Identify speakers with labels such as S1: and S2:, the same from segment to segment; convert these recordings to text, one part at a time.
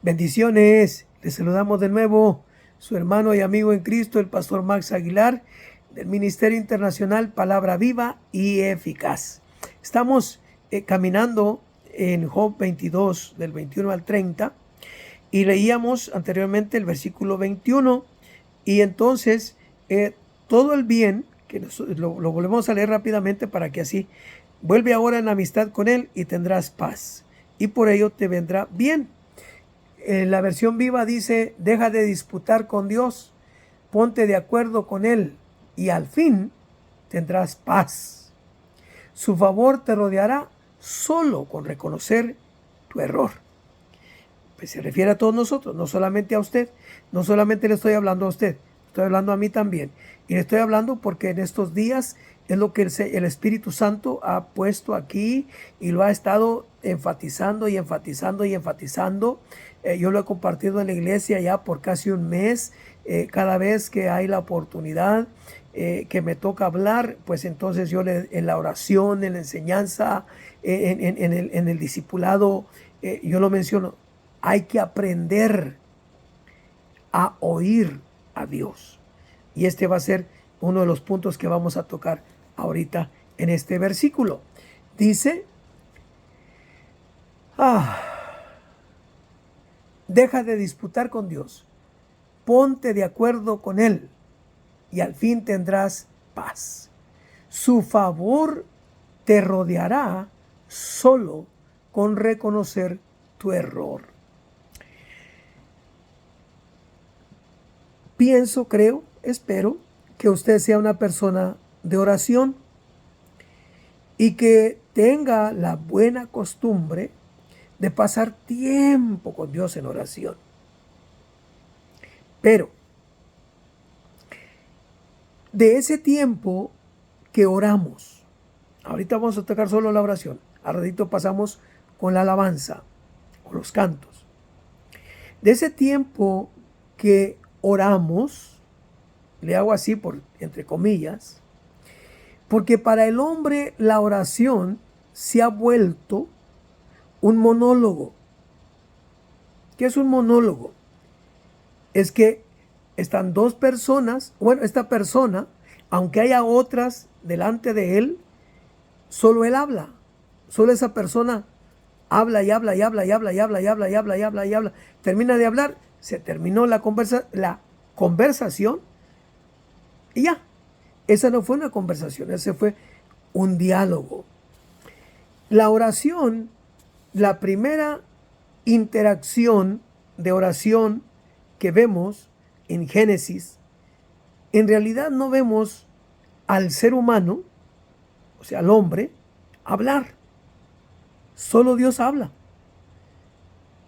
S1: Bendiciones, les saludamos de nuevo su hermano y amigo en Cristo, el pastor Max Aguilar, del Ministerio Internacional Palabra Viva y Eficaz. Estamos caminando en Job 22, del 21 al 30, y leíamos anteriormente el versículo 21, y entonces todo el bien, que lo volvemos a leer rápidamente para que así, vuelve ahora en amistad con Él y tendrás paz, y por ello te vendrá bien. La versión viva dice: deja de disputar con Dios, ponte de acuerdo con Él y al fin tendrás paz. Su favor te rodeará solo con reconocer tu error. Pues se refiere a todos nosotros, no solamente a usted. No solamente le estoy hablando a usted, estoy hablando a mí también. Y le estoy hablando porque en estos días es lo que el Espíritu Santo ha puesto aquí y lo ha estado enfatizando y enfatizando y enfatizando. Yo lo he compartido en la iglesia ya por casi un mes. Cada vez que hay la oportunidad que me toca hablar, pues entonces yo en la oración, en la enseñanza, en el discipulado, yo lo menciono. Hay que aprender a oír a Dios. Y este va a ser uno de los puntos que vamos a tocar ahorita en este versículo. Dice: deja de disputar con Dios, ponte de acuerdo con Él y al fin tendrás paz. Su favor te rodeará solo con reconocer tu error. Pienso, creo, espero que usted sea una persona de oración y que tenga la buena costumbre de pasar tiempo con Dios en oración. Pero de ese tiempo que oramos, ahorita vamos a tocar solo la oración, al ratito pasamos con la alabanza o los cantos. De ese tiempo que oramos, le hago así entre comillas, porque para el hombre la oración se ha vuelto un monólogo. ¿Qué es un monólogo? Es que están dos personas, bueno, esta persona, aunque haya otras delante de él, solo él habla. Solo esa persona habla y habla y habla y habla y habla y habla y habla y habla y habla. Termina de hablar, se terminó la conversación y ya. Esa no fue una conversación, ese fue un diálogo. La oración, la primera interacción de oración que vemos en Génesis, en realidad no vemos al ser humano, o sea, al hombre, hablar. Solo Dios habla.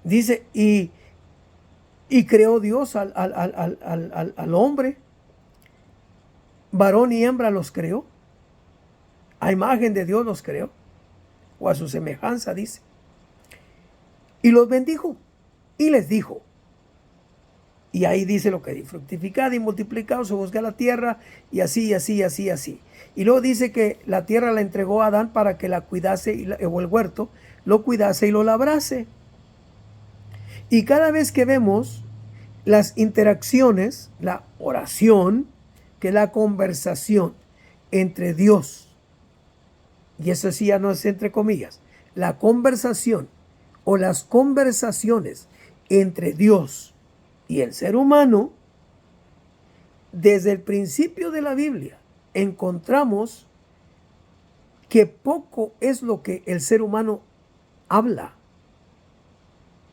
S1: Dice, y creó Dios al hombre, varón y hembra los creó. A imagen de Dios los creó, o a su semejanza, dice. Y los bendijo y les dijo. Y ahí dice lo que dice: fructificad y multiplicaos, sojuzgad la tierra, y así, y así, y así, y así. Y luego dice que la tierra la entregó a Adán para que la cuidase, o el huerto, lo cuidase y lo labrase. Y cada vez que vemos las interacciones, la oración, que es la conversación entre Dios, y eso sí ya no es entre comillas, la conversación o las conversaciones entre Dios y el ser humano, desde el principio de la Biblia encontramos que poco es lo que el ser humano habla.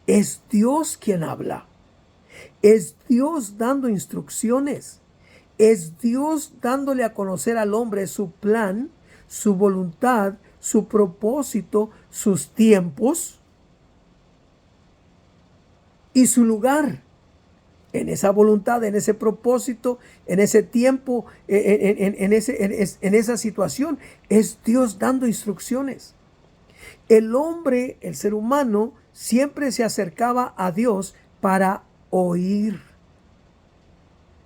S1: Es Dios quien habla. Es Dios dando instrucciones. Es Dios dándole a conocer al hombre su plan, su voluntad, su propósito, sus tiempos y su lugar. En esa voluntad, en ese propósito, en ese tiempo, en esa situación, es Dios dando instrucciones. El hombre, el ser humano, siempre se acercaba a Dios para oír.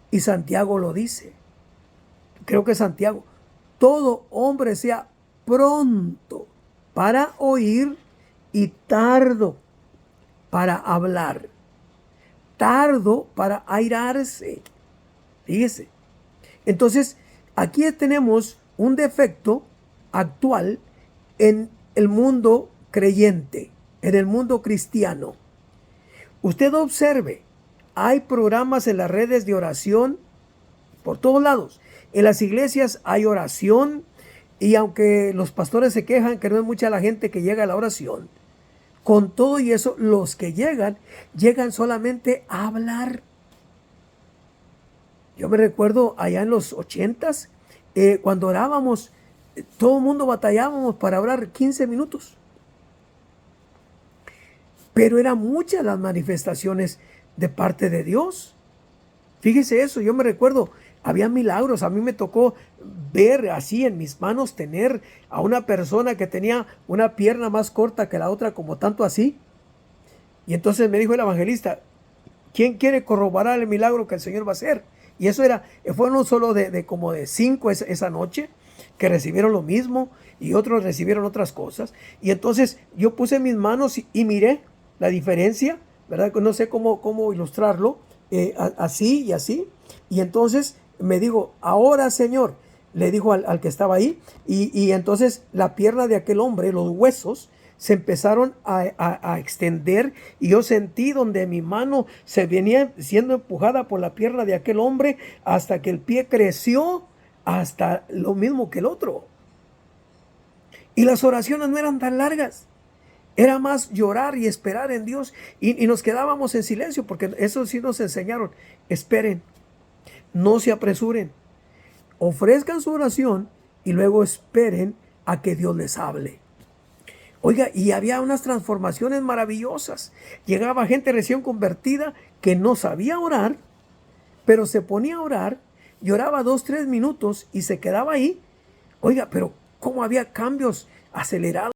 S1: Y Santiago lo dice. Creo que Santiago: todo hombre sea pronto para oír y tardo para hablar. tardo para airarse. Fíjese. Entonces, aquí tenemos un defecto actual en el mundo creyente, en el mundo cristiano. Usted observe, hay programas en las redes de oración por todos lados. En las iglesias hay oración, y aunque los pastores se quejan que no es mucha la gente que llega a la oración, con todo y eso, los que llegan solamente a hablar. Yo me recuerdo allá en los 80s, cuando orábamos, todo el mundo batallábamos para orar 15 minutos. Pero eran muchas las manifestaciones de parte de Dios. Fíjese eso, yo me recuerdo, había milagros. A mí me tocó ver así en mis manos, tener a una persona que tenía una pierna más corta que la otra, como tanto así. Y entonces me dijo el evangelista, ¿quién quiere corroborar el milagro que el Señor va a hacer? Y eso fue no solo de como de 5 esa noche, que recibieron lo mismo, y otros recibieron otras cosas. Y entonces yo puse mis manos y miré la diferencia, ¿verdad? No sé cómo ilustrarlo, así y así. Y entonces me dijo, ahora Señor, le dijo al que estaba ahí, y entonces la pierna de aquel hombre, los huesos, se empezaron a extender, y yo sentí donde mi mano se venía siendo empujada por la pierna de aquel hombre hasta que el pie creció hasta lo mismo que el otro. Y las oraciones no eran tan largas. Era más llorar y esperar en Dios, y nos quedábamos en silencio, porque eso sí nos enseñaron. Esperen, no se apresuren, ofrezcan su oración y luego esperen a que Dios les hable. Oiga, y había unas transformaciones maravillosas. Llegaba gente recién convertida que no sabía orar, pero se ponía a orar, lloraba 2-3 minutos y se quedaba ahí. Oiga, pero cómo había cambios acelerados.